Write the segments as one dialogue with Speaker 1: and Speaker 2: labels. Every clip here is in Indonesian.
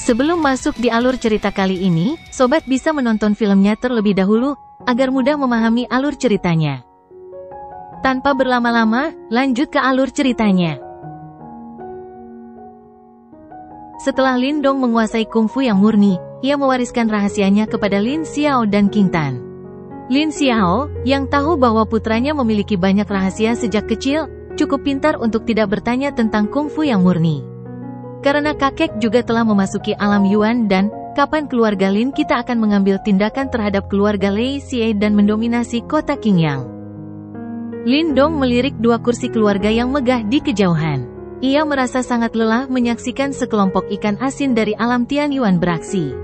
Speaker 1: Sebelum masuk di alur cerita kali ini, sobat bisa menonton filmnya terlebih dahulu, agar mudah memahami alur ceritanya. Tanpa berlama-lama, lanjut ke alur ceritanya. Setelah Lin Dong menguasai kungfu yang murni, ia mewariskan rahasianya kepada Lin Xiao dan King Tan. Lin Xiao, yang tahu bahwa putranya memiliki banyak rahasia sejak kecil, cukup pintar untuk tidak bertanya tentang kungfu yang murni. Karena kakek juga telah memasuki alam Yuan dan, kapan keluarga Lin kita akan mengambil tindakan terhadap keluarga Lei Xie dan mendominasi kota Qingyang. Lin Dong melirik dua kursi keluarga yang megah di kejauhan. Ia merasa sangat lelah menyaksikan sekelompok ikan asin dari alam Tianyuan beraksi.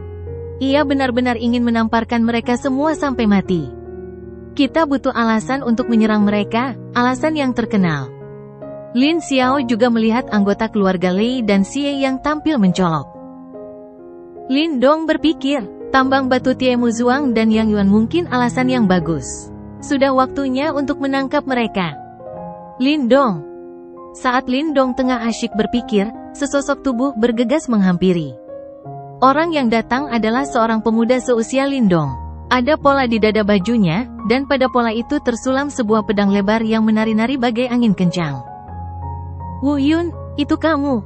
Speaker 1: Ia benar-benar ingin menamparkan mereka semua sampai mati. Kita butuh alasan untuk menyerang mereka, alasan yang terkenal. Lin Xiao juga melihat anggota keluarga Lei dan Xie yang tampil mencolok. Lin Dong berpikir, tambang batu Tiemu Zuang dan Yang Yuan mungkin alasan yang bagus. Sudah waktunya untuk menangkap mereka. Lin Dong. Saat Lin Dong tengah asyik berpikir, sesosok tubuh bergegas menghampiri. Orang yang datang adalah seorang pemuda seusia Lin Dong. Ada pola di dada bajunya, dan pada pola itu tersulam sebuah pedang lebar yang menari-nari bagai angin kencang. Wu Yun, itu kamu.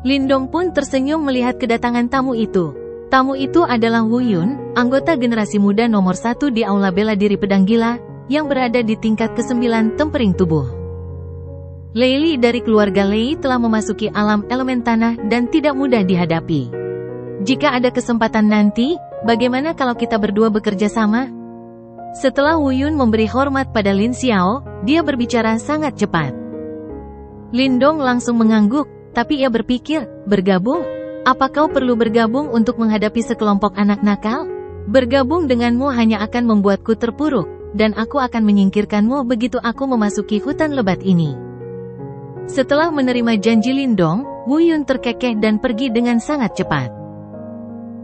Speaker 1: Lin Dong pun tersenyum melihat kedatangan tamu itu. Tamu itu adalah Wu Yun, anggota generasi muda nomor 1 di Aula Bela Diri Pedang Gila, yang berada di tingkat ke-9 tempering tubuh. Lei Li dari keluarga Lei telah memasuki alam elemen tanah dan tidak mudah dihadapi. Jika ada kesempatan nanti, bagaimana kalau kita berdua bekerja sama? Setelah Wu Yun memberi hormat pada Lin Xiao, dia berbicara sangat cepat. Lin Dong langsung mengangguk, tapi ia berpikir, bergabung? Apa kau perlu bergabung untuk menghadapi sekelompok anak nakal? Bergabung denganmu hanya akan membuatku terpuruk, dan aku akan menyingkirkanmu begitu aku memasuki hutan lebat ini. Setelah menerima janji Lin Dong, Wu Yun terkekeh dan pergi dengan sangat cepat.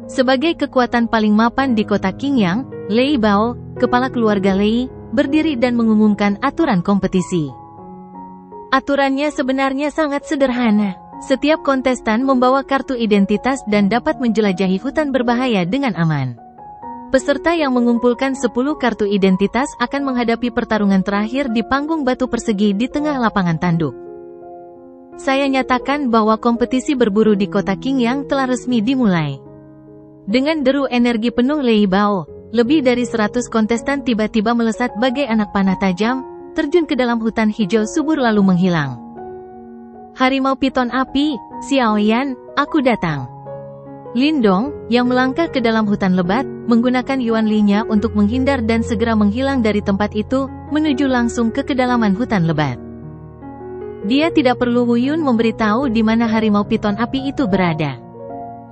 Speaker 1: Sebagai kekuatan paling mapan di kota Qingyang, Lei Bao, kepala keluarga Lei, berdiri dan mengumumkan aturan kompetisi. Aturannya sebenarnya sangat sederhana. Setiap kontestan membawa kartu identitas dan dapat menjelajahi hutan berbahaya dengan aman. Peserta yang mengumpulkan 10 kartu identitas akan menghadapi pertarungan terakhir di panggung batu persegi di tengah lapangan tanduk. Saya nyatakan bahwa kompetisi berburu di kota Qingyang telah resmi dimulai. Dengan deru energi penuh Lei Bao, lebih dari 100 kontestan tiba-tiba melesat bagai anak panah tajam, terjun ke dalam hutan hijau subur lalu menghilang. Harimau piton api, Xiao Yan, aku datang. Lin Dong, yang melangkah ke dalam hutan lebat, menggunakan Yuan Li-nya untuk menghindar dan segera menghilang dari tempat itu, menuju langsung ke kedalaman hutan lebat. Dia tidak perlu Wu Yun memberitahu di mana harimau piton api itu berada.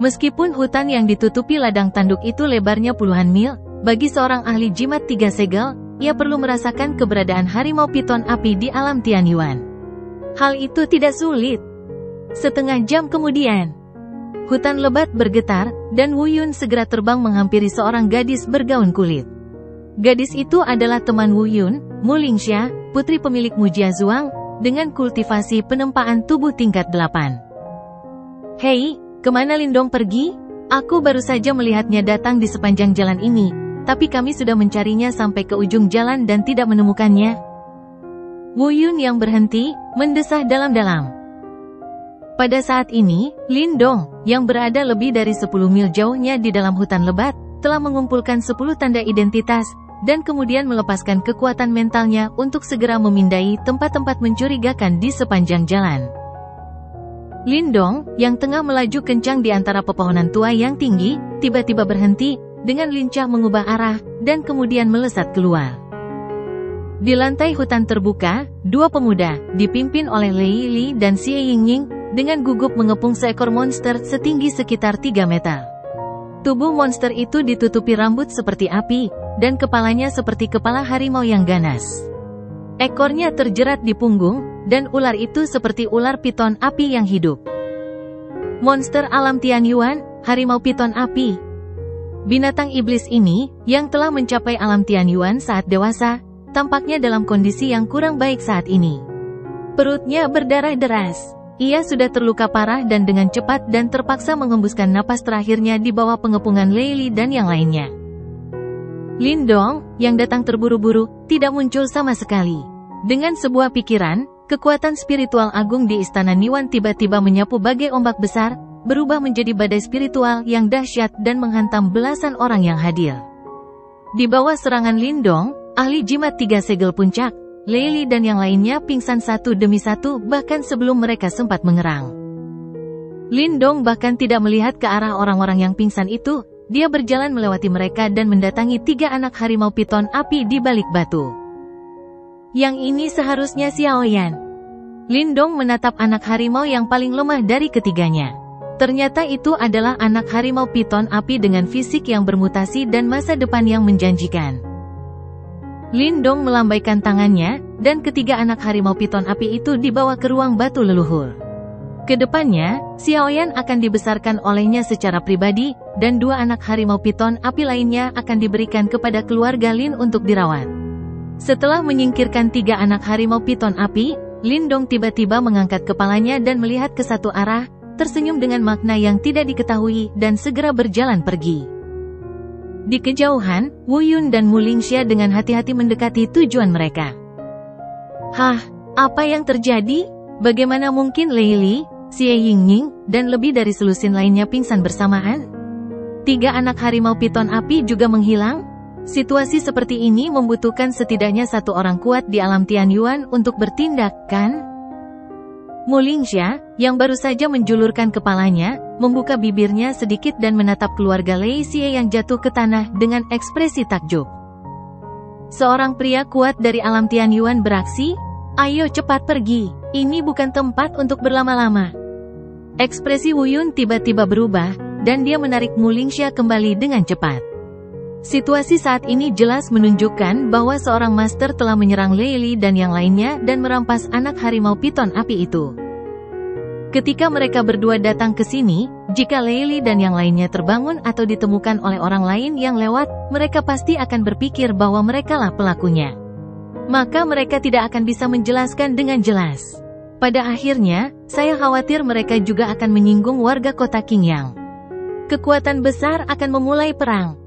Speaker 1: Meskipun hutan yang ditutupi ladang tanduk itu lebarnya puluhan mil, bagi seorang ahli jimat 3 segel, ia perlu merasakan keberadaan harimau piton api di alam Tianyuan. Hal itu tidak sulit. Setengah jam kemudian, hutan lebat bergetar, dan Wu Yun segera terbang menghampiri seorang gadis bergaun kulit. Gadis itu adalah teman Wu Yun, Mu Lingxia, putri pemilik Mujia Zuang, dengan kultivasi penempaan tubuh tingkat 8. Hei, kemana Lin Dong pergi? Aku baru saja melihatnya datang di sepanjang jalan ini, tapi kami sudah mencarinya sampai ke ujung jalan dan tidak menemukannya. Wu Yun yang berhenti, mendesah dalam-dalam. Pada saat ini, Lin Dong, yang berada lebih dari 10 mil jauhnya di dalam hutan lebat, telah mengumpulkan 10 tanda identitas, dan kemudian melepaskan kekuatan mentalnya untuk segera memindai tempat-tempat mencurigakan di sepanjang jalan. Lin Dong, yang tengah melaju kencang di antara pepohonan tua yang tinggi, tiba-tiba berhenti, dengan lincah mengubah arah, dan kemudian melesat keluar. Di lantai hutan terbuka, dua pemuda, dipimpin oleh Lei Li dan Xie Yingying, dengan gugup mengepung seekor monster setinggi sekitar 3 meter. Tubuh monster itu ditutupi rambut seperti api, dan kepalanya seperti kepala harimau yang ganas. Ekornya terjerat di punggung, dan ular itu seperti ular piton api yang hidup. Monster alam Tianyuan, harimau piton api. Binatang iblis ini, yang telah mencapai alam Tianyuan saat dewasa, tampaknya dalam kondisi yang kurang baik saat ini. Perutnya berdarah deras. Ia sudah terluka parah dan dengan cepat dan terpaksa menghembuskan napas terakhirnya di bawah pengepungan Lei Li dan yang lainnya. Lindong, yang datang terburu-buru, tidak muncul sama sekali. Dengan sebuah pikiran, kekuatan spiritual agung di Istana Niwan tiba-tiba menyapu bagai ombak besar, berubah menjadi badai spiritual yang dahsyat dan menghantam belasan orang yang hadir. Di bawah serangan Lindong, ahli jimat 3 segel puncak, Lei Li dan yang lainnya pingsan satu demi satu bahkan sebelum mereka sempat mengerang. Lindong bahkan tidak melihat ke arah orang-orang yang pingsan itu, dia berjalan melewati mereka dan mendatangi 3 anak harimau piton api di balik batu. Yang ini seharusnya Xiaoyan. Lindong menatap anak harimau yang paling lemah dari ketiganya. Ternyata itu adalah anak harimau piton api dengan fisik yang bermutasi dan masa depan yang menjanjikan. Lindong melambaikan tangannya, dan ketiga anak harimau piton api itu dibawa ke ruang batu leluhur. Kedepannya, Xiaoyan akan dibesarkan olehnya secara pribadi, dan 2 anak harimau piton api lainnya akan diberikan kepada keluarga Lin untuk dirawat. Setelah menyingkirkan 3 anak harimau piton api, Lindong tiba-tiba mengangkat kepalanya dan melihat ke satu arah, tersenyum dengan makna yang tidak diketahui dan segera berjalan pergi. Di kejauhan, Wu Yun dan Mu Lingxia dengan hati-hati mendekati tujuan mereka. Hah, apa yang terjadi? Bagaimana mungkin Lei Li, Xie Yingning, dan lebih dari selusin lainnya pingsan bersamaan? 3 anak harimau piton api juga menghilang? Situasi seperti ini membutuhkan setidaknya 1 orang kuat di alam Tianyuan untuk bertindak, kan? Mu Lingxia, yang baru saja menjulurkan kepalanya, membuka bibirnya sedikit dan menatap keluarga Lei Xie yang jatuh ke tanah dengan ekspresi takjub. Seorang pria kuat dari alam Tianyuan beraksi? Ayo cepat pergi, ini bukan tempat untuk berlama-lama. Ekspresi Wu Yun tiba-tiba berubah, dan dia menarik Mu Lingxia kembali dengan cepat. Situasi saat ini jelas menunjukkan bahwa seorang master telah menyerang Lei Li dan yang lainnya dan merampas anak harimau piton api itu. Ketika mereka berdua datang ke sini, jika Lei Li dan yang lainnya terbangun atau ditemukan oleh orang lain yang lewat, mereka pasti akan berpikir bahwa merekalah pelakunya. Maka mereka tidak akan bisa menjelaskan dengan jelas. Pada akhirnya, saya khawatir mereka juga akan menyinggung warga kota Qingyang. Kekuatan besar akan memulai perang.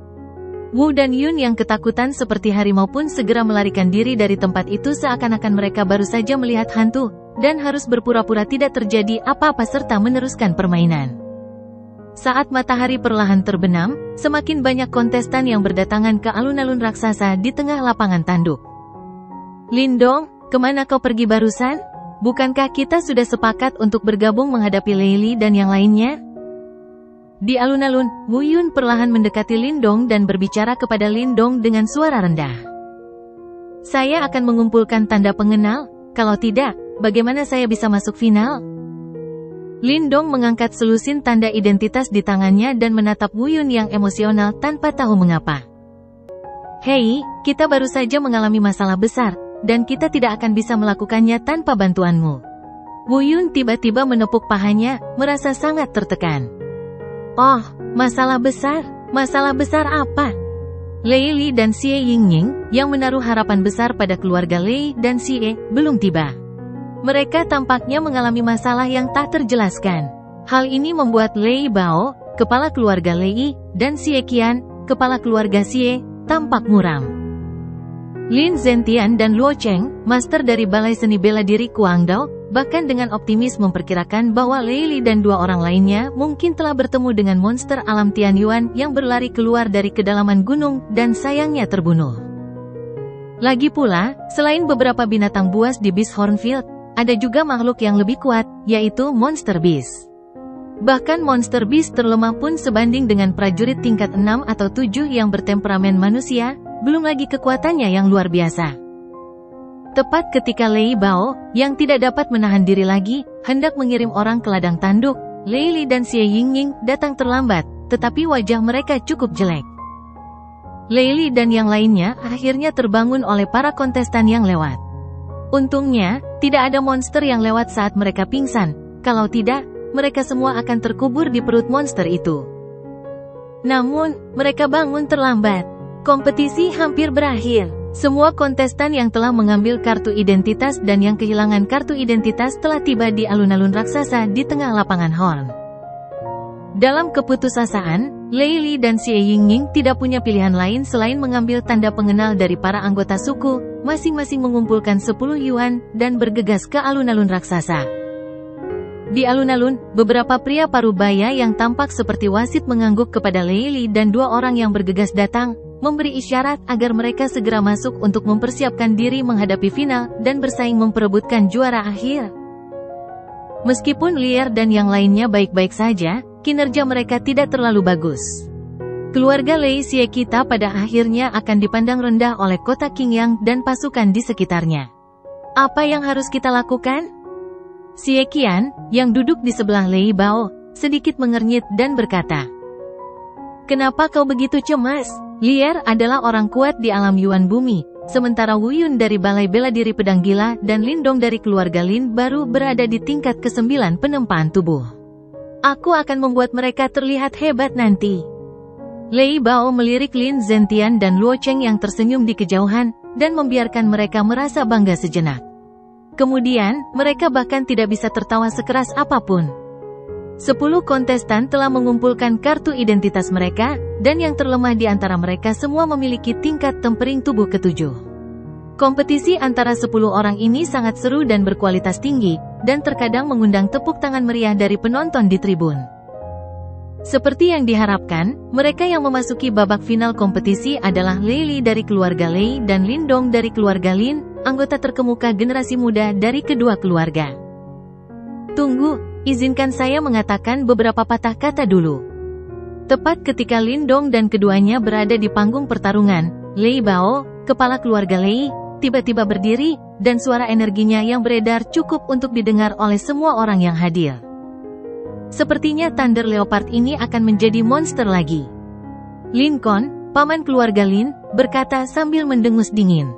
Speaker 1: Wu dan Yun yang ketakutan seperti harimau pun segera melarikan diri dari tempat itu seakan-akan mereka baru saja melihat hantu, dan harus berpura-pura tidak terjadi apa-apa serta meneruskan permainan. Saat matahari perlahan terbenam, semakin banyak kontestan yang berdatangan ke alun-alun raksasa di tengah lapangan tanduk. Lindong, kemana kau pergi barusan? Bukankah kita sudah sepakat untuk bergabung menghadapi Lei Li dan yang lainnya? Di alun-alun, Wu Yun perlahan mendekati Lindong dan berbicara kepada Lindong dengan suara rendah. Saya akan mengumpulkan tanda pengenal, kalau tidak, bagaimana saya bisa masuk final? Lindong mengangkat selusin tanda identitas di tangannya dan menatap Wu Yun yang emosional tanpa tahu mengapa. Hei, kita baru saja mengalami masalah besar, dan kita tidak akan bisa melakukannya tanpa bantuanmu. Wu Yun tiba-tiba menepuk pahanya, merasa sangat tertekan. Oh, masalah besar? Masalah besar apa? Lei Li dan Xie Yingning, yang menaruh harapan besar pada keluarga Lei dan Xie, belum tiba. Mereka tampaknya mengalami masalah yang tak terjelaskan. Hal ini membuat Lei Bao, kepala keluarga Lei, dan Xie Qian, kepala keluarga Xie, tampak muram. Lin Zentian dan Luo Cheng, master dari Balai Seni Bela Diri Guangdao, bahkan dengan optimis memperkirakan bahwa Lei Li dan 2 orang lainnya mungkin telah bertemu dengan monster alam Tianyuan yang berlari keluar dari kedalaman gunung dan sayangnya terbunuh. Lagi pula, selain beberapa binatang buas di Beast Hornfield, ada juga makhluk yang lebih kuat, yaitu Monster Beast. Bahkan Monster Beast terlemah pun sebanding dengan prajurit tingkat 6 atau 7 yang bertemperamen manusia, belum lagi kekuatannya yang luar biasa. Tepat ketika Lei Bao, yang tidak dapat menahan diri lagi, hendak mengirim orang ke ladang tanduk, Lei Li dan Xie Yingning datang terlambat, tetapi wajah mereka cukup jelek. Lei Li dan yang lainnya akhirnya terbangun oleh para kontestan yang lewat. Untungnya, tidak ada monster yang lewat saat mereka pingsan, kalau tidak, mereka semua akan terkubur di perut monster itu. Namun, mereka bangun terlambat. Kompetisi hampir berakhir. Semua kontestan yang telah mengambil kartu identitas dan yang kehilangan kartu identitas telah tiba di alun-alun raksasa di tengah lapangan Horn. Dalam keputusasaan, Lei Li dan Xie Yingying tidak punya pilihan lain selain mengambil tanda pengenal dari para anggota suku, masing-masing mengumpulkan 10 yuan, dan bergegas ke alun-alun raksasa. Di alun-alun, beberapa pria parubaya yang tampak seperti wasit mengangguk kepada Lei Li dan 2 orang yang bergegas datang, memberi isyarat agar mereka segera masuk untuk mempersiapkan diri menghadapi final dan bersaing memperebutkan juara akhir. Meskipun Lier dan yang lainnya baik-baik saja, kinerja mereka tidak terlalu bagus. Keluarga Lei Xie kita pada akhirnya akan dipandang rendah oleh kota Qingyang dan pasukan di sekitarnya. Apa yang harus kita lakukan? Xie Qian, yang duduk di sebelah Lei Bao, sedikit mengernyit dan berkata, "Kenapa kau begitu cemas? Lier adalah orang kuat di alam Yuan Bumi, sementara Wu Yun dari Balai Bela Diri Pedang Gila dan Lin Dong dari keluarga Lin baru berada di tingkat ke-9 penempaan tubuh. Aku akan membuat mereka terlihat hebat nanti." Lei Bao melirik Lin Zentian dan Luo Cheng yang tersenyum di kejauhan, dan membiarkan mereka merasa bangga sejenak. Kemudian, mereka bahkan tidak bisa tertawa sekeras apapun. 10 kontestan telah mengumpulkan kartu identitas mereka, dan yang terlemah di antara mereka semua memiliki tingkat tempering tubuh ke-7. Kompetisi antara 10 orang ini sangat seru dan berkualitas tinggi, dan terkadang mengundang tepuk tangan meriah dari penonton di tribun. Seperti yang diharapkan, mereka yang memasuki babak final kompetisi adalah Lei Li dari keluarga Lei dan Lin Dong dari keluarga Lin, anggota terkemuka generasi muda dari kedua keluarga. Tunggu. Izinkan saya mengatakan beberapa patah kata dulu. Tepat ketika Lin Dong dan keduanya berada di panggung pertarungan, Lei Bao, kepala keluarga Lei, tiba-tiba berdiri, dan suara energinya yang beredar cukup untuk didengar oleh semua orang yang hadir. Sepertinya Thunder Leopard ini akan menjadi monster lagi. Lin Kon, paman keluarga Lin, berkata sambil mendengus dingin.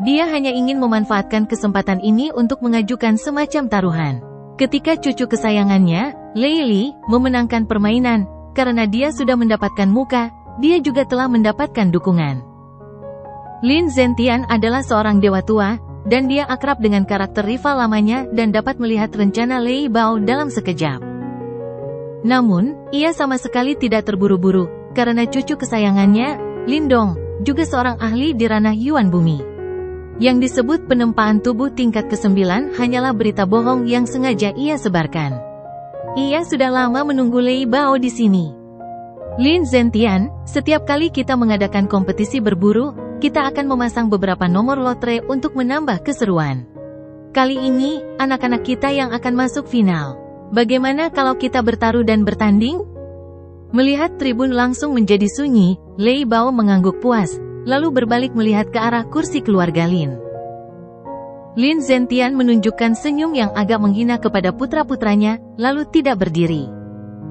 Speaker 1: Dia hanya ingin memanfaatkan kesempatan ini untuk mengajukan semacam taruhan. Ketika cucu kesayangannya, Lei Li, memenangkan permainan, karena dia sudah mendapatkan muka, dia juga telah mendapatkan dukungan. Lin Zentian adalah seorang dewa tua, dan dia akrab dengan karakter rival lamanya dan dapat melihat rencana Lei Bao dalam sekejap. Namun, ia sama sekali tidak terburu-buru, karena cucu kesayangannya, Lin Dong, juga seorang ahli di ranah Yuan Bumi. Yang disebut penempaan tubuh tingkat ke-9 hanyalah berita bohong yang sengaja ia sebarkan. Ia sudah lama menunggu Lei Bao di sini. Lin Zentian, setiap kali kita mengadakan kompetisi berburu, kita akan memasang beberapa nomor lotre untuk menambah keseruan. Kali ini, anak-anak kita yang akan masuk final. Bagaimana kalau kita bertaruh dan bertanding? Melihat tribun langsung menjadi sunyi, Lei Bao mengangguk puas, lalu berbalik melihat ke arah kursi keluarga Lin. Lin Zentian menunjukkan senyum yang agak menghina kepada putra-putranya, lalu tidak berdiri.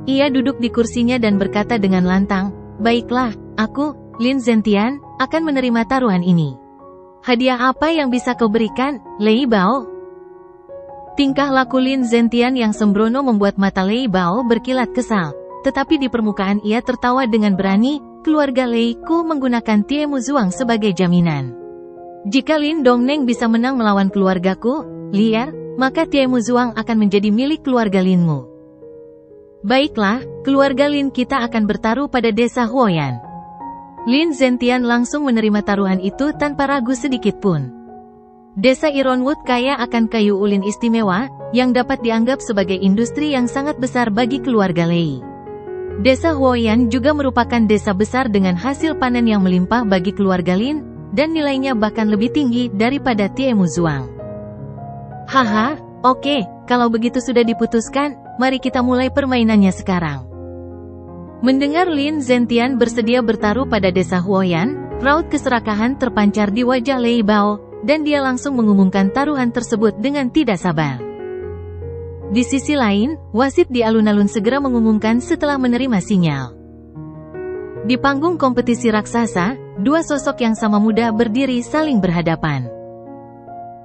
Speaker 1: Ia duduk di kursinya dan berkata dengan lantang, "Baiklah, aku, Lin Zentian, akan menerima taruhan ini. Hadiah apa yang bisa kau berikan, Lei Bao?" Tingkah laku Lin Zentian yang sembrono membuat mata Lei Bao berkilat kesal, tetapi di permukaan ia tertawa dengan berani. Keluarga Lei Ku menggunakan Tie Mu Zuang sebagai jaminan. Jika Lin Dongneng bisa menang melawan keluargaku, Lier, maka Tie Mu Zuang akan menjadi milik keluarga Linmu. Baiklah, keluarga Lin kita akan bertaruh pada desa Huoyan. Lin Zentian langsung menerima taruhan itu tanpa ragu sedikit pun. Desa Ironwood kaya akan kayu ulin istimewa, yang dapat dianggap sebagai industri yang sangat besar bagi keluarga Lei. Desa Huoyan juga merupakan desa besar dengan hasil panen yang melimpah bagi keluarga Lin, dan nilainya bahkan lebih tinggi daripada Tie Mu Zuang. Haha, oke, kalau begitu sudah diputuskan, mari kita mulai permainannya sekarang. Mendengar Lin Zentian bersedia bertaruh pada desa Huoyan, raut keserakahan terpancar di wajah Lei Bao, dan dia langsung mengumumkan taruhan tersebut dengan tidak sabar. Di sisi lain, wasit di alun-alun segera mengumumkan setelah menerima sinyal. Di panggung kompetisi raksasa, 2 sosok yang sama muda berdiri saling berhadapan.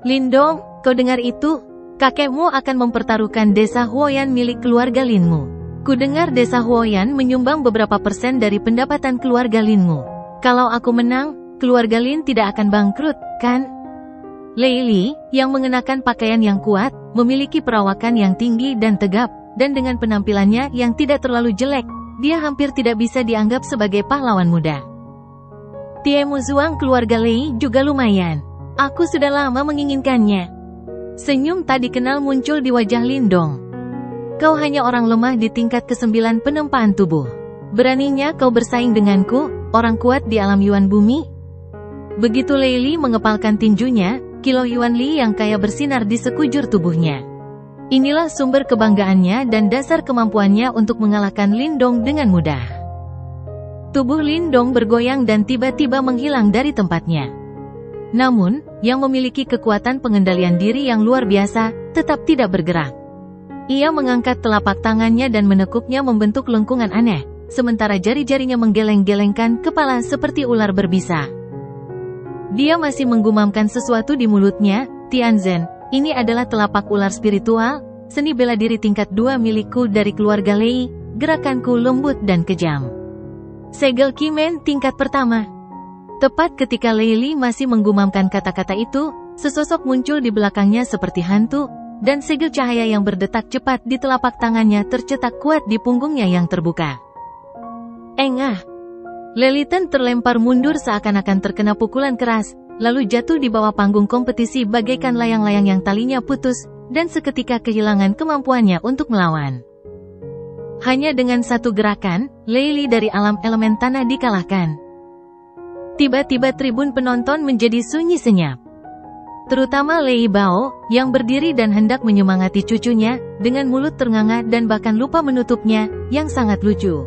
Speaker 1: Lin Dong, kau dengar itu? Kakekmu akan mempertaruhkan desa Huoyan milik keluarga Linmu. Ku dengar desa Huoyan menyumbang beberapa persen dari pendapatan keluarga Linmu. Kalau aku menang, keluarga Lin tidak akan bangkrut, kan? Lei Li, yang mengenakan pakaian yang kuat, memiliki perawakan yang tinggi dan tegap, dan dengan penampilannya yang tidak terlalu jelek, dia hampir tidak bisa dianggap sebagai pahlawan muda. Tie Muzuang keluarga Lei juga lumayan. Aku sudah lama menginginkannya. Senyum tak dikenal muncul di wajah Lindong. Kau hanya orang lemah di tingkat ke-9 penempaan tubuh. Beraninya kau bersaing denganku, orang kuat di alam Yuan bumi? Begitu Lei Li mengepalkan tinjunya, kilau Yuan Li yang kaya bersinar di sekujur tubuhnya. Inilah sumber kebanggaannya dan dasar kemampuannya untuk mengalahkan Lindong dengan mudah. Tubuh Lindong bergoyang dan tiba-tiba menghilang dari tempatnya. Namun, yang memiliki kekuatan pengendalian diri yang luar biasa, tetap tidak bergerak. Ia mengangkat telapak tangannya dan menekuknya membentuk lengkungan aneh, sementara jari-jarinya menggeleng-gelengkan kepala seperti ular berbisa. Dia masih menggumamkan sesuatu di mulutnya. Tianzhen, ini adalah telapak ular spiritual, seni bela diri tingkat 2 milikku dari keluarga Lei, gerakanku lembut dan kejam. Segel Kimen tingkat pertama. Tepat ketika Lei Li masih menggumamkan kata-kata itu, sesosok muncul di belakangnya seperti hantu, dan segel cahaya yang berdetak cepat di telapak tangannya tercetak kuat di punggungnya yang terbuka. Engah! Lelitan terlempar mundur seakan-akan terkena pukulan keras, lalu jatuh di bawah panggung kompetisi bagaikan layang-layang yang talinya putus, dan seketika kehilangan kemampuannya untuk melawan. Hanya dengan satu gerakan, Lei Li dari alam elemen tanah dikalahkan. Tiba-tiba tribun penonton menjadi sunyi senyap. Terutama Lei Bao, yang berdiri dan hendak menyemangati cucunya, dengan mulut ternganga dan bahkan lupa menutupnya, yang sangat lucu.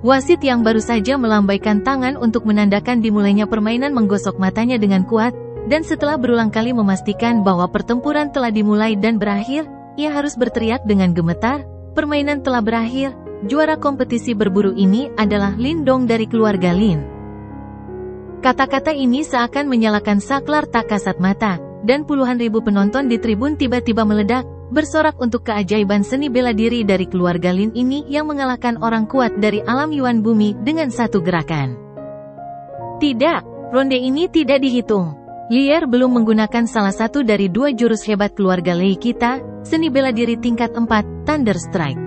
Speaker 1: Wasit yang baru saja melambaikan tangan untuk menandakan dimulainya permainan menggosok matanya dengan kuat, dan setelah berulang kali memastikan bahwa pertempuran telah dimulai dan berakhir, ia harus berteriak dengan gemetar, permainan telah berakhir, juara kompetisi berburu ini adalah Lindong dari keluarga Lin. Kata-kata ini seakan menyalakan saklar tak kasat mata, dan puluhan ribu penonton di tribun tiba-tiba meledak, bersorak untuk keajaiban seni bela diri dari keluarga Lin ini yang mengalahkan orang kuat dari alam Yuan bumi dengan satu gerakan. Tidak, ronde ini tidak dihitung. Lier belum menggunakan salah satu dari dua jurus hebat keluarga Lei kita, seni bela diri tingkat 4, Thunder Strike.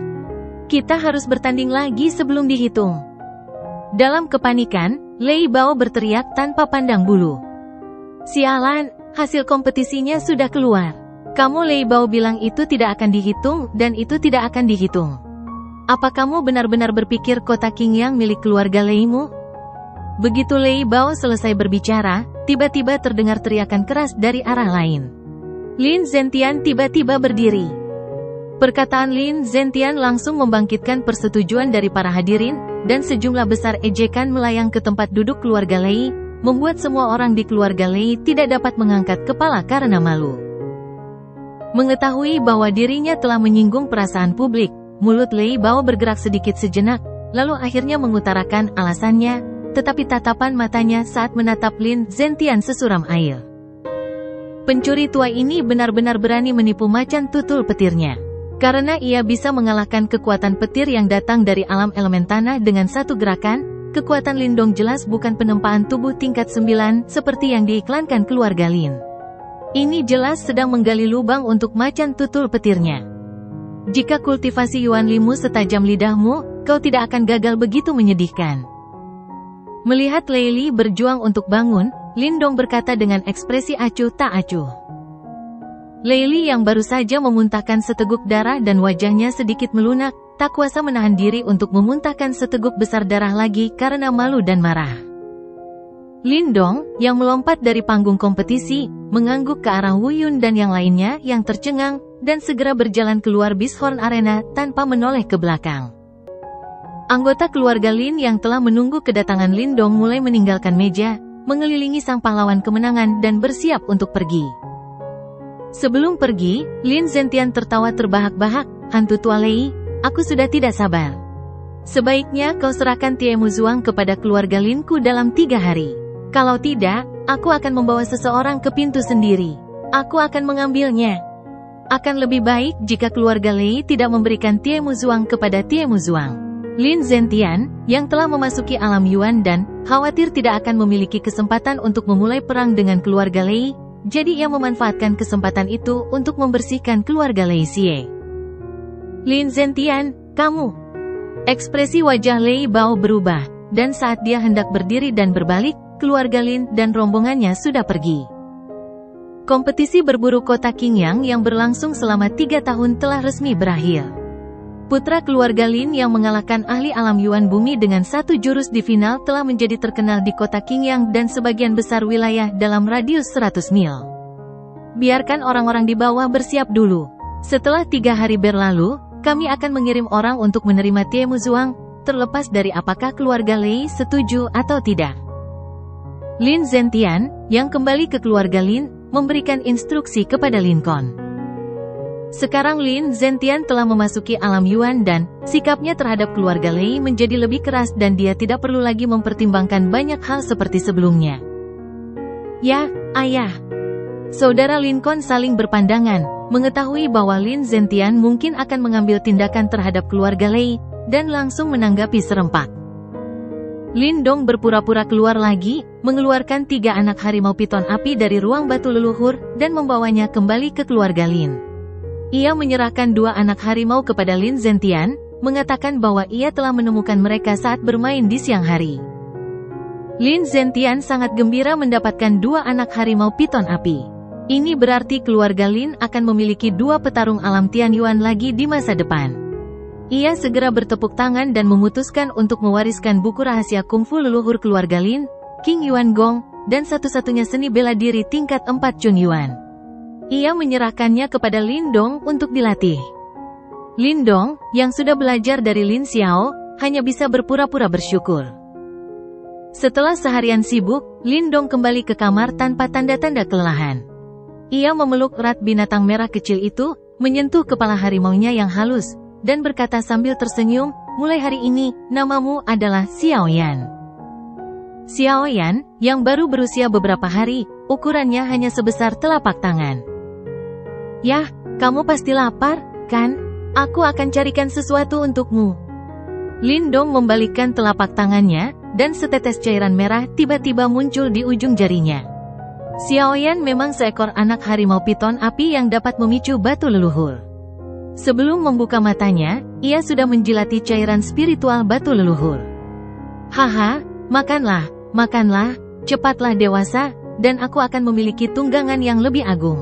Speaker 1: Kita harus bertanding lagi sebelum dihitung. Dalam kepanikan, Lei Bao berteriak tanpa pandang bulu. Sialan, hasil kompetisinya sudah keluar. Kamu Lei Bao bilang itu tidak akan dihitung, dan itu tidak akan dihitung. Apa kamu benar-benar berpikir kota Qingyang milik keluarga Leimu? Begitu Lei Bao selesai berbicara, tiba-tiba terdengar teriakan keras dari arah lain. Lin Zentian tiba-tiba berdiri. Perkataan Lin Zentian langsung membangkitkan persetujuan dari para hadirin, dan sejumlah besar ejekan melayang ke tempat duduk keluarga Lei, membuat semua orang di keluarga Lei tidak dapat mengangkat kepala karena malu. Mengetahui bahwa dirinya telah menyinggung perasaan publik, mulut Lei Bao bergerak sedikit sejenak, lalu akhirnya mengutarakan alasannya, tetapi tatapan matanya saat menatap Lin Zentian sesuram air. Pencuri tua ini benar-benar berani menipu macan tutul petirnya. Karena ia bisa mengalahkan kekuatan petir yang datang dari alam elemen tanah dengan satu gerakan, kekuatan Lindong jelas bukan penempaan tubuh tingkat 9 seperti yang diiklankan keluarga Lin. Ini jelas sedang menggali lubang untuk macan tutul petirnya. Jika kultivasi Yuan Limu setajam lidahmu, kau tidak akan gagal begitu menyedihkan. Melihat Lei Li berjuang untuk bangun, Lindong berkata dengan ekspresi acuh tak acuh. Lei Li yang baru saja memuntahkan seteguk darah dan wajahnya sedikit melunak, tak kuasa menahan diri untuk memuntahkan seteguk besar darah lagi karena malu dan marah. Lindong, yang melompat dari panggung kompetisi, mengangguk ke arah Wu Yun dan yang lainnya yang tercengang, dan segera berjalan keluar Bishorn Arena tanpa menoleh ke belakang. Anggota keluarga Lin yang telah menunggu kedatangan Lindong mulai meninggalkan meja, mengelilingi sang pahlawan kemenangan dan bersiap untuk pergi. Sebelum pergi, Lin Zentian tertawa terbahak-bahak, hantu tua Lei, aku sudah tidak sabar. Sebaiknya kau serahkan Tie Muzuang kepada keluarga Linku dalam 3 hari. Kalau tidak, aku akan membawa seseorang ke pintu sendiri. Aku akan mengambilnya. Akan lebih baik jika keluarga Lei tidak memberikan Tie Muzuang kepada Tie Muzuang. Lin Zentian, yang telah memasuki alam Yuan dan khawatir tidak akan memiliki kesempatan untuk memulai perang dengan keluarga Lei, jadi ia memanfaatkan kesempatan itu untuk membersihkan keluarga Lei Xie. Lin Zentian, kamu. Ekspresi wajah Lei Bao berubah, dan saat dia hendak berdiri dan berbalik, keluarga Lin dan rombongannya sudah pergi. Kompetisi berburu kota Qingyang yang berlangsung selama 3 tahun telah resmi berakhir. Putra keluarga Lin yang mengalahkan ahli alam Yuan bumi dengan 1 jurus di final telah menjadi terkenal di kota Qingyang dan sebagian besar wilayah dalam radius 100 mil. Biarkan orang-orang di bawah bersiap dulu. Setelah 3 hari berlalu, kami akan mengirim orang untuk menerima Tie Muzuang, terlepas dari apakah keluarga Lei setuju atau tidak. Lin Zentian, yang kembali ke keluarga Lin, memberikan instruksi kepada Lin Kon. Sekarang Lin Zentian telah memasuki alam Yuan dan sikapnya terhadap keluarga Lei menjadi lebih keras dan dia tidak perlu lagi mempertimbangkan banyak hal seperti sebelumnya. Ya, ayah. Saudara Lin Kon saling berpandangan, mengetahui bahwa Lin Zentian mungkin akan mengambil tindakan terhadap keluarga Lei, dan langsung menanggapi serempak. Lin Dong berpura-pura keluar lagi, mengeluarkan 3 anak harimau piton api dari ruang batu leluhur, dan membawanya kembali ke keluarga Lin. Ia menyerahkan 2 anak harimau kepada Lin Zentian, mengatakan bahwa ia telah menemukan mereka saat bermain di siang hari. Lin Zentian sangat gembira mendapatkan 2 anak harimau piton api. Ini berarti keluarga Lin akan memiliki 2 petarung alam Tianyuan lagi di masa depan. Ia segera bertepuk tangan dan memutuskan untuk mewariskan buku rahasia kungfu leluhur keluarga Lin, King Yuan Gong, dan satu-satunya seni bela diri tingkat 4 Chun Yuan. Ia menyerahkannya kepada Lin Dong untuk dilatih. Lin Dong, yang sudah belajar dari Lin Xiao, hanya bisa berpura-pura bersyukur. Setelah seharian sibuk, Lin Dong kembali ke kamar tanpa tanda-tanda kelelahan. Ia memeluk erat binatang merah kecil itu, menyentuh kepala harimaunya yang halus, dan berkata sambil tersenyum, mulai hari ini, namamu adalah Xiao Yan. Xiao Yan, yang baru berusia beberapa hari, ukurannya hanya sebesar telapak tangan. Yah, kamu pasti lapar, kan? Aku akan carikan sesuatu untukmu. Lin Dong membalikkan telapak tangannya, dan setetes cairan merah tiba-tiba muncul di ujung jarinya. Xiao Yan memang seekor anak harimau piton api yang dapat memicu batu leluhur. Sebelum membuka matanya, ia sudah menjilati cairan spiritual batu leluhur. Haha, makanlah, makanlah, cepatlah dewasa, dan aku akan memiliki tunggangan yang lebih agung.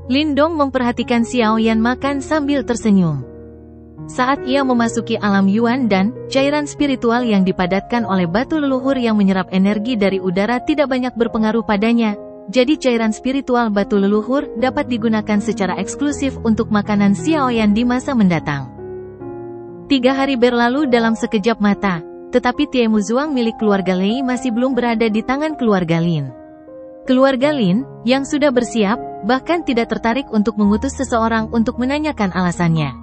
Speaker 1: Lin Dong memperhatikan Xiao Yan makan sambil tersenyum. Saat ia memasuki alam Yuan dan cairan spiritual yang dipadatkan oleh batu leluhur yang menyerap energi dari udara tidak banyak berpengaruh padanya, jadi cairan spiritual batu leluhur dapat digunakan secara eksklusif untuk makanan Xiao Yan di masa mendatang. 3 hari berlalu dalam sekejap mata, tetapi Tie Muzuang milik keluarga Lei masih belum berada di tangan keluarga Lin. Keluarga Lin, yang sudah bersiap, bahkan tidak tertarik untuk mengutus seseorang untuk menanyakan alasannya.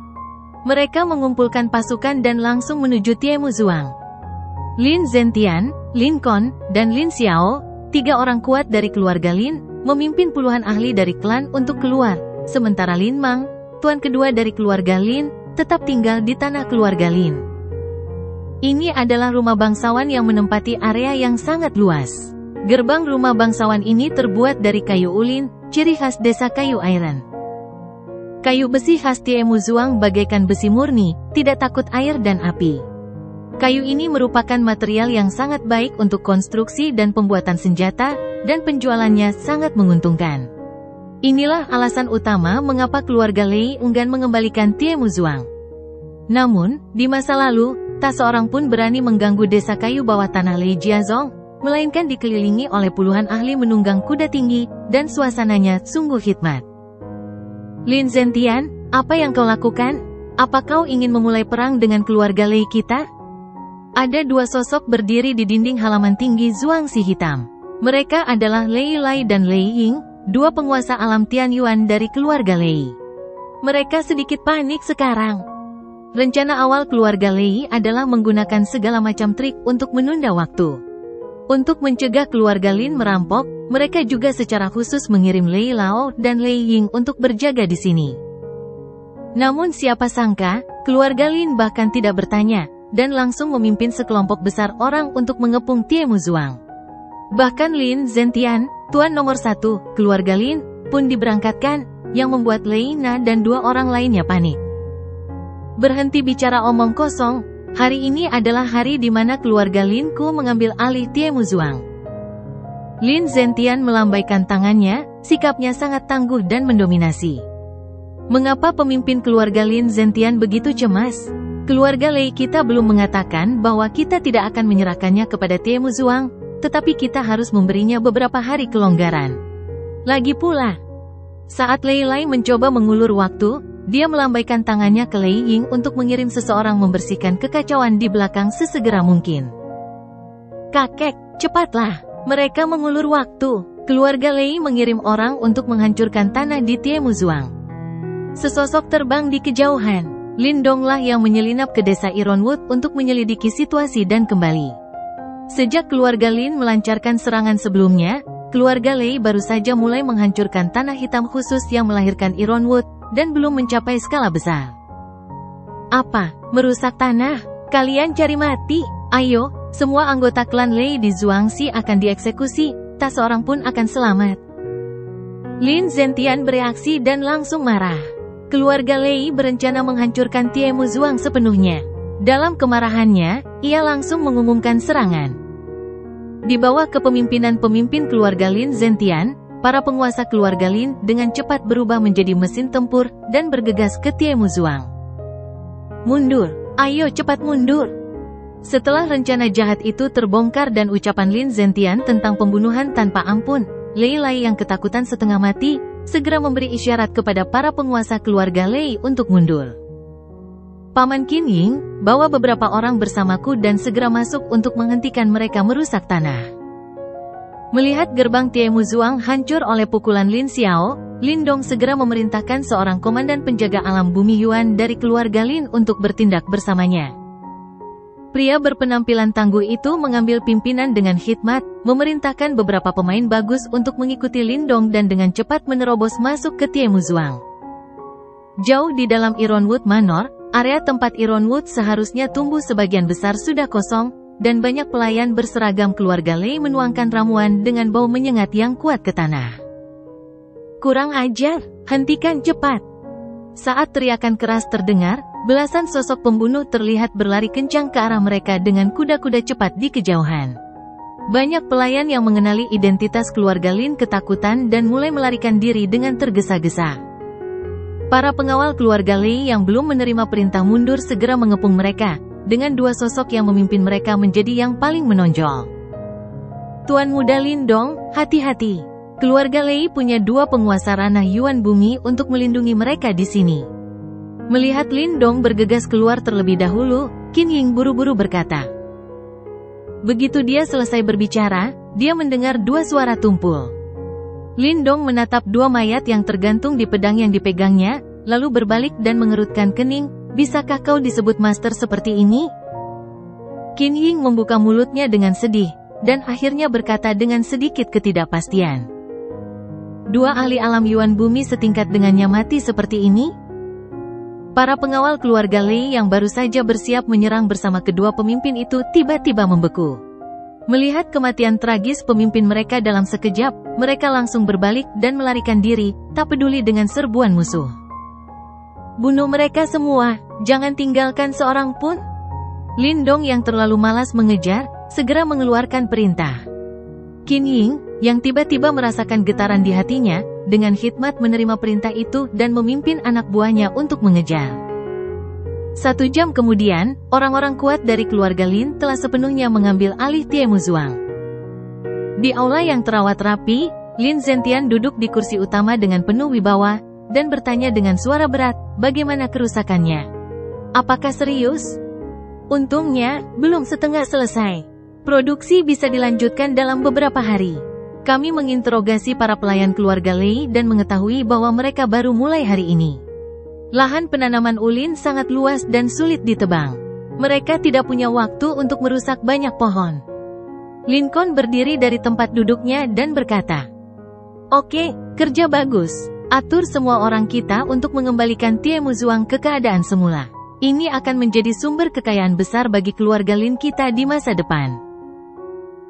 Speaker 1: Mereka mengumpulkan pasukan dan langsung menuju Tie Muzuang. Lin Zentian, Lin Kon, dan Lin Xiao, 3 orang kuat dari keluarga Lin, memimpin puluhan ahli dari klan untuk keluar, sementara Lin Mang, tuan kedua dari keluarga Lin, tetap tinggal di tanah keluarga Lin. Ini adalah rumah bangsawan yang menempati area yang sangat luas. Gerbang rumah bangsawan ini terbuat dari kayu ulin, ciri khas desa kayu iron. Kayu besi khas Tie Muzuang bagaikan besi murni, tidak takut air dan api. Kayu ini merupakan material yang sangat baik untuk konstruksi dan pembuatan senjata, dan penjualannya sangat menguntungkan. Inilah alasan utama mengapa keluarga Lei enggan mengembalikan Tie Muzuang. Namun, di masa lalu, tak seorang pun berani mengganggu desa kayu bawah tanah Lei Jiazong, melainkan dikelilingi oleh puluhan ahli menunggang kuda tinggi, dan suasananya sungguh hikmat. Lin Zentian, apa yang kau lakukan? Apa kau ingin memulai perang dengan keluarga Lei kita? Ada 2 sosok berdiri di dinding halaman tinggi Zhuangxi hitam. Mereka adalah Lei Lai dan Lei Ying, 2 penguasa alam Tianyuan dari keluarga Lei. Mereka sedikit panik sekarang. Rencana awal keluarga Lei adalah menggunakan segala macam trik untuk menunda waktu. Untuk mencegah keluarga Lin merampok, mereka juga secara khusus mengirim Lei Lao dan Lei Ying untuk berjaga di sini. Namun siapa sangka, keluarga Lin bahkan tidak bertanya, dan langsung memimpin sekelompok besar orang untuk mengepung Tie Muzuang. Bahkan Lin Zentian, tuan nomor 1, keluarga Lin, pun diberangkatkan, yang membuat Lei Na dan 2 orang lainnya panik. Berhenti bicara omong kosong, hari ini adalah hari di mana keluarga Lin Ku mengambil alih Tie Muzuang. Lin Zentian melambaikan tangannya, sikapnya sangat tangguh dan mendominasi. Mengapa pemimpin keluarga Lin Zentian begitu cemas? Keluarga Lei kita belum mengatakan bahwa kita tidak akan menyerahkannya kepada Tie Muzuang, tetapi kita harus memberinya beberapa hari kelonggaran. Lagi pula, saat Lei Lai mencoba mengulur waktu, dia melambaikan tangannya ke Lei Ying untuk mengirim seseorang membersihkan kekacauan di belakang sesegera mungkin. Kakek, cepatlah! Mereka mengulur waktu. Keluarga Lei mengirim orang untuk menghancurkan tanah di Tie Muzuang. Sesosok terbang di kejauhan. Lin Donglah yang menyelinap ke desa Ironwood untuk menyelidiki situasi dan kembali. Sejak keluarga Lin melancarkan serangan sebelumnya, keluarga Lei baru saja mulai menghancurkan tanah hitam khusus yang melahirkan Ironwood, dan belum mencapai skala besar. Apa? Merusak tanah? Kalian cari mati? Ayo, semua anggota klan Lei di Zhuangxi akan dieksekusi, tak seorang pun akan selamat. Lin Zentian bereaksi dan langsung marah. Keluarga Lei berencana menghancurkan Tie Muzuang sepenuhnya. Dalam kemarahannya, ia langsung mengumumkan serangan. Di bawah kepemimpinan pemimpin keluarga Lin Zentian, para penguasa keluarga Lin dengan cepat berubah menjadi mesin tempur dan bergegas ke Tie Muzuang. Mundur! Ayo cepat mundur! Setelah rencana jahat itu terbongkar dan ucapan Lin Zentian tentang pembunuhan tanpa ampun, Lei Lai yang ketakutan setengah mati, segera memberi isyarat kepada para penguasa keluarga Lei untuk mundur. Paman Qin Ying, bawa beberapa orang bersamaku dan segera masuk untuk menghentikan mereka merusak tanah. Melihat gerbang Tie Muzuang hancur oleh pukulan Lin Xiao, Lin Dong segera memerintahkan seorang komandan penjaga alam bumi Yuan dari keluarga Lin untuk bertindak bersamanya. Pria berpenampilan tangguh itu mengambil pimpinan dengan hikmat, memerintahkan beberapa pemain bagus untuk mengikuti Lin Dong dan dengan cepat menerobos masuk ke Tie Muzuang. Jauh di dalam Ironwood Manor, area tempat Ironwood seharusnya tumbuh sebagian besar sudah kosong, dan banyak pelayan berseragam keluarga Lei menuangkan ramuan dengan bau menyengat yang kuat ke tanah. Kurang ajar, hentikan cepat! Saat teriakan keras terdengar, belasan sosok pembunuh terlihat berlari kencang ke arah mereka dengan kuda-kuda cepat di kejauhan. Banyak pelayan yang mengenali identitas keluarga Lin ketakutan dan mulai melarikan diri dengan tergesa-gesa. Para pengawal keluarga Lei yang belum menerima perintah mundur segera mengepung mereka, dengan 2 sosok yang memimpin mereka menjadi yang paling menonjol. Tuan Muda Lin Dong, hati-hati! Keluarga Lei punya 2 penguasa ranah Yuan bumi untuk melindungi mereka di sini. Melihat Lin Dong bergegas keluar terlebih dahulu, Qin Ying buru-buru berkata. Begitu dia selesai berbicara, dia mendengar 2 suara tumpul. Lin Dong menatap 2 mayat yang tergantung di pedang yang dipegangnya, lalu berbalik dan mengerutkan kening. Bisakah kau disebut master seperti ini? Qin Ying membuka mulutnya dengan sedih, dan akhirnya berkata dengan sedikit ketidakpastian. 2 ahli alam Yuan bumi setingkat dengannya mati seperti ini? Para pengawal keluarga Lei yang baru saja bersiap menyerang bersama kedua pemimpin itu tiba-tiba membeku. Melihat kematian tragis pemimpin mereka dalam sekejap, mereka langsung berbalik dan melarikan diri, tak peduli dengan serbuan musuh. Bunuh mereka semua, jangan tinggalkan seorang pun. Lin Dong yang terlalu malas mengejar, segera mengeluarkan perintah. Qin Ying, yang tiba-tiba merasakan getaran di hatinya, dengan hikmat menerima perintah itu dan memimpin anak buahnya untuk mengejar. 1 jam kemudian, orang-orang kuat dari keluarga Lin telah sepenuhnya mengambil alih Tie Muzuang. Di aula yang terawat rapi, Lin Zentian duduk di kursi utama dengan penuh wibawa, dan bertanya dengan suara berat, bagaimana kerusakannya? Apakah serius? Untungnya, belum setengah selesai. Produksi bisa dilanjutkan dalam beberapa hari. Kami menginterogasi para pelayan keluarga Lei dan mengetahui bahwa mereka baru mulai hari ini. Lahan penanaman ulin sangat luas dan sulit ditebang. Mereka tidak punya waktu untuk merusak banyak pohon. Lincoln berdiri dari tempat duduknya dan berkata, "Oke, kerja bagus. Atur semua orang kita untuk mengembalikan Tie Muzuang ke keadaan semula." Ini akan menjadi sumber kekayaan besar bagi keluarga Lin kita di masa depan.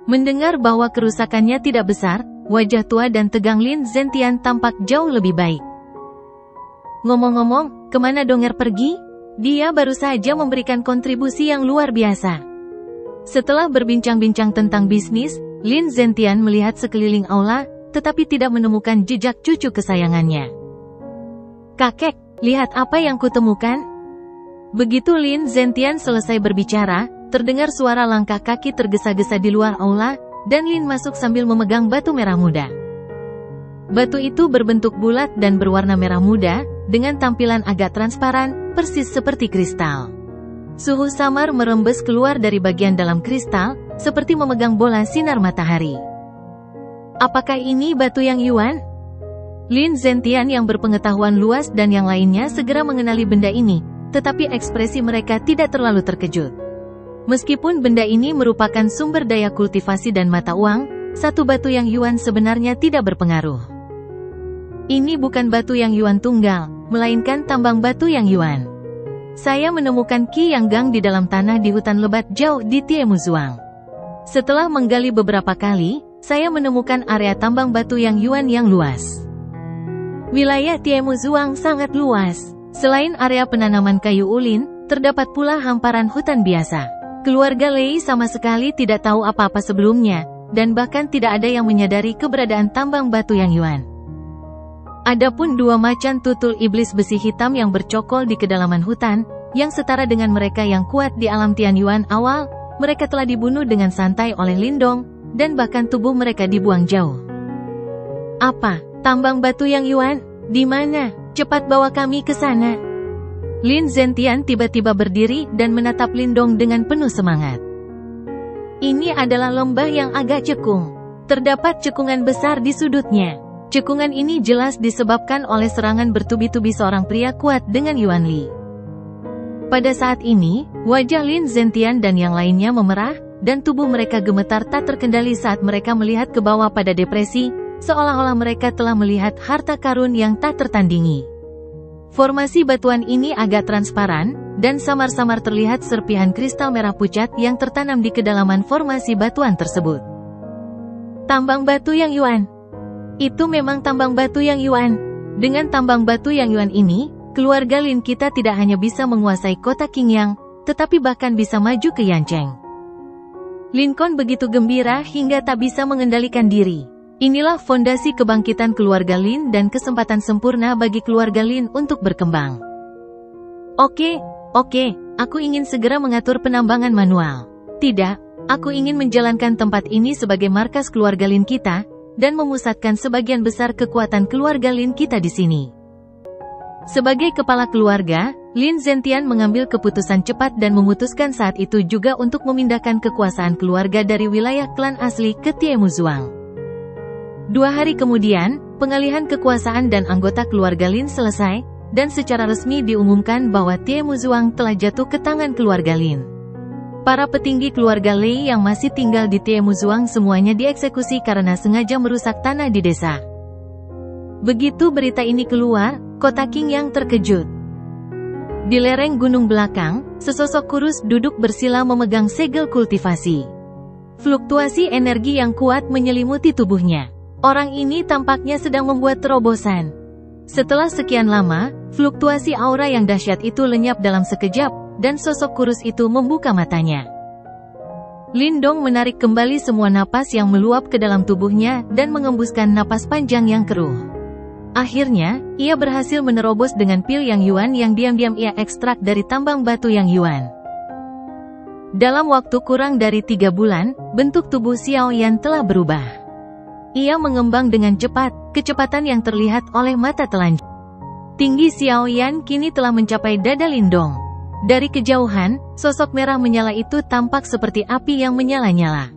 Speaker 1: Mendengar bahwa kerusakannya tidak besar, wajah tua dan tegang Lin Zentian tampak jauh lebih baik. Ngomong-ngomong, kemana Donger pergi? Dia baru saja memberikan kontribusi yang luar biasa. Setelah berbincang-bincang tentang bisnis, Lin Zentian melihat sekeliling aula, tetapi tidak menemukan jejak cucu kesayangannya. Kakek, lihat apa yang kutemukan? Begitu Lin Zentian selesai berbicara, terdengar suara langkah kaki tergesa-gesa di luar aula, dan Lin masuk sambil memegang batu merah muda. Batu itu berbentuk bulat dan berwarna merah muda, dengan tampilan agak transparan, persis seperti kristal. Suhu samar merembes keluar dari bagian dalam kristal, seperti memegang bola sinar matahari. Apakah ini batu yang Yuan? Lin Zentian yang berpengetahuan luas dan yang lainnya segera mengenali benda ini, tetapi ekspresi mereka tidak terlalu terkejut. Meskipun benda ini merupakan sumber daya kultivasi dan mata uang, satu batu yang Yuan sebenarnya tidak berpengaruh. Ini bukan batu yang Yuan tunggal, melainkan tambang batu yang Yuan. Saya menemukan Qi Yang Gang di dalam tanah di hutan lebat jauh di Tiemuzuang. Setelah menggali beberapa kali, saya menemukan area tambang batu yang Yuan yang luas. Wilayah Tiemuzuang sangat luas. Selain area penanaman kayu ulin, terdapat pula hamparan hutan biasa. Keluarga Lei sama sekali tidak tahu apa-apa sebelumnya, dan bahkan tidak ada yang menyadari keberadaan tambang batu yang Yuan. Adapun dua macan tutul iblis besi hitam yang bercokol di kedalaman hutan, yang setara dengan mereka yang kuat di alam Tianyuan awal, mereka telah dibunuh dengan santai oleh Lindong, dan bahkan tubuh mereka dibuang jauh. Apa? Tambang batu yang Yuan? Di mana? Cepat bawa kami ke sana. Lin Zentian tiba-tiba berdiri dan menatap Lindong dengan penuh semangat. Ini adalah lembah yang agak cekung. Terdapat cekungan besar di sudutnya. Cekungan ini jelas disebabkan oleh serangan bertubi-tubi seorang pria kuat dengan Yuan Li. Pada saat ini, wajah Lin Zentian dan yang lainnya memerah, dan tubuh mereka gemetar tak terkendali saat mereka melihat ke bawah pada depresi, seolah-olah mereka telah melihat harta karun yang tak tertandingi. Formasi batuan ini agak transparan, dan samar-samar terlihat serpihan kristal merah pucat yang tertanam di kedalaman formasi batuan tersebut. Tambang batu yang Yuan. Itu memang tambang batu yang Yuan. Dengan tambang batu yang Yuan ini, keluarga Lin kita tidak hanya bisa menguasai kota Qingyang, tetapi bahkan bisa maju ke Yancheng. Lincoln begitu gembira hingga tak bisa mengendalikan diri. Inilah fondasi kebangkitan keluarga Lin dan kesempatan sempurna bagi keluarga Lin untuk berkembang. Oke, aku ingin segera mengatur penambangan manual. Tidak, aku ingin menjalankan tempat ini sebagai markas keluarga Lin kita, dan memusatkan sebagian besar kekuatan keluarga Lin kita di sini. Sebagai kepala keluarga, Lin Zentian mengambil keputusan cepat dan memutuskan saat itu juga untuk memindahkan kekuasaan keluarga dari wilayah klan asli ke Tiemuzuang. 2 hari kemudian, pengalihan kekuasaan dan anggota keluarga Lin selesai, dan secara resmi diumumkan bahwa Tiemuzuang telah jatuh ke tangan keluarga Lin. Para petinggi keluarga Lei yang masih tinggal di Tiemuzuang semuanya dieksekusi karena sengaja merusak tanah di desa. Begitu berita ini keluar, kota Qingyang terkejut. Di lereng gunung belakang, sesosok kurus duduk bersila memegang segel kultivasi. Fluktuasi energi yang kuat menyelimuti tubuhnya. Orang ini tampaknya sedang membuat terobosan. Setelah sekian lama, fluktuasi aura yang dahsyat itu lenyap dalam sekejap, dan sosok kurus itu membuka matanya. Lindong menarik kembali semua napas yang meluap ke dalam tubuhnya dan mengembuskan napas panjang yang keruh. Akhirnya, ia berhasil menerobos dengan pil yang Yuan yang diam-diam ia ekstrak dari tambang batu yang Yuan. Dalam waktu kurang dari 3 bulan, bentuk tubuh Xiao Yan telah berubah. Ia mengembang dengan cepat, kecepatan yang terlihat oleh mata telanjang. Tinggi Xiao Yan kini telah mencapai dada Lindong. Dari kejauhan, sosok merah menyala itu tampak seperti api yang menyala-nyala.